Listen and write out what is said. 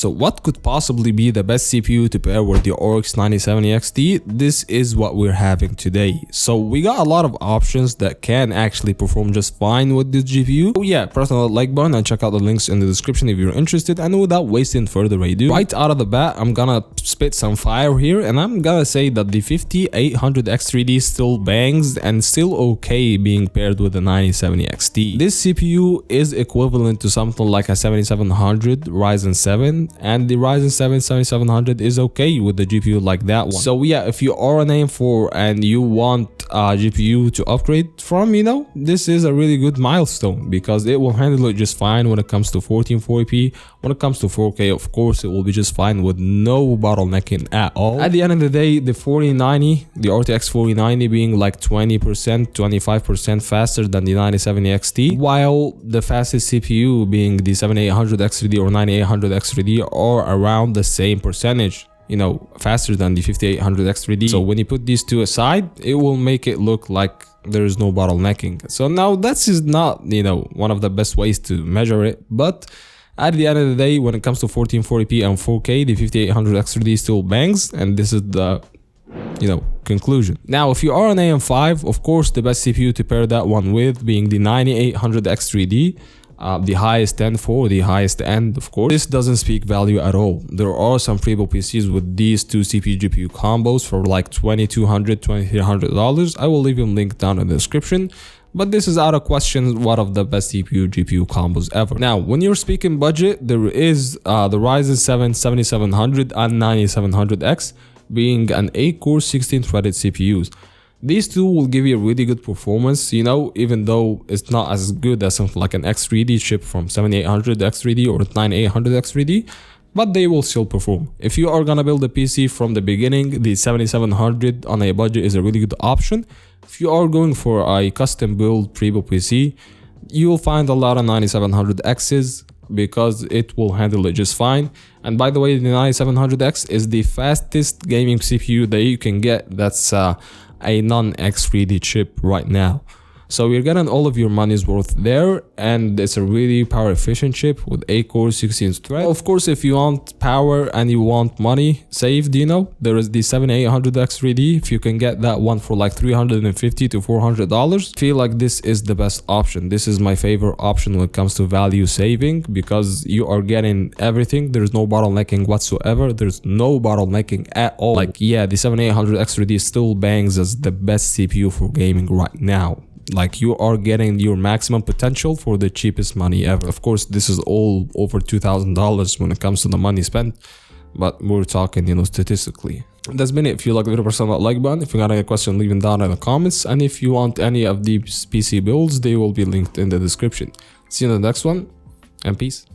So what could possibly be the best CPU to pair with the RX 9070 XT? This is what we're having today. So we got a lot of options that can actually perform just fine with this GPU. So yeah, press on the like button and check out the links in the description if you're interested. And without wasting further ado, right out of the bat, I'm gonna spit some fire here and I'm gonna say that the 5800X3D still bangs and still okay being paired with the 9070 XT. This CPU is equivalent to something like a 7700 Ryzen 7, and the Ryzen 7 7700 is okay with the GPU like that one. So yeah, if you are an AM4 and you want a GPU to upgrade from, this is a really good milestone because it will handle it just fine when it comes to 1440p. When it comes to 4K, of course, it will be just fine with no bottlenecking at all. At the end of the day, the 4090, the RTX 4090 being like 20%, 25% faster than the 9070 XT, while the fastest CPU being the 7800 X3D or 9800 X3D are around the same percentage, faster than the 5800 X3D. So when you put these two aside, it will make it look like there is no bottlenecking. So now that is not, one of the best ways to measure it, but at the end of the day, when it comes to 1440p and 4K, the 5800 X3D still bangs, and this is the conclusion. Now, if you are an AM5, of course, the best CPU to pair that one with being the 9800 X3D, the highest end for the highest end, of course. This doesn't speak value at all. There are some Prebuilt PCs with these two CPU GPU combos for like $2,200, $2,300. I will leave them linked down in the description. But this is out of question one of the best CPU GPU combos ever. Now, when you're speaking budget, there is the Ryzen 7 7700 and 9700X being an 8-core 16-threaded CPUs. These two will give you a really good performance, even though it's not as good as something like an X3D chip from 7800 X3D or 9800 X3D, but they will still perform. If you are gonna build a PC from the beginning, the 7700 on a budget is a really good option. If you are going for a custom build Prebuilt PC, you will find a lot of 9700Xs because it will handle it just fine. And by the way, the 9700X is the fastest gaming CPU that you can get that's a non-X3D chip right now. So you're getting all of your money's worth there, and it's a really power efficient chip with 8-core 16 thread. Of course, if you want power and you want money saved, there is the 7800 X3D. If you can get that one for like $350 to $400, I feel like this is the best option. This is my favorite option when it comes to value saving because you are getting everything. There's no bottlenecking whatsoever. There's no bottlenecking at all. Like, yeah, the 7800 X3D still bangs as the best CPU for gaming right now. Like, you are getting your maximum potential for the cheapest money ever. Of course, this is all over $2,000 when it comes to the money spent, but we're talking, statistically. That's been it. If you like the video, press on that like button. If you got any question, leave them down in the comments. And if you want any of these PC builds, they will be linked in the description. See you in the next one, and peace.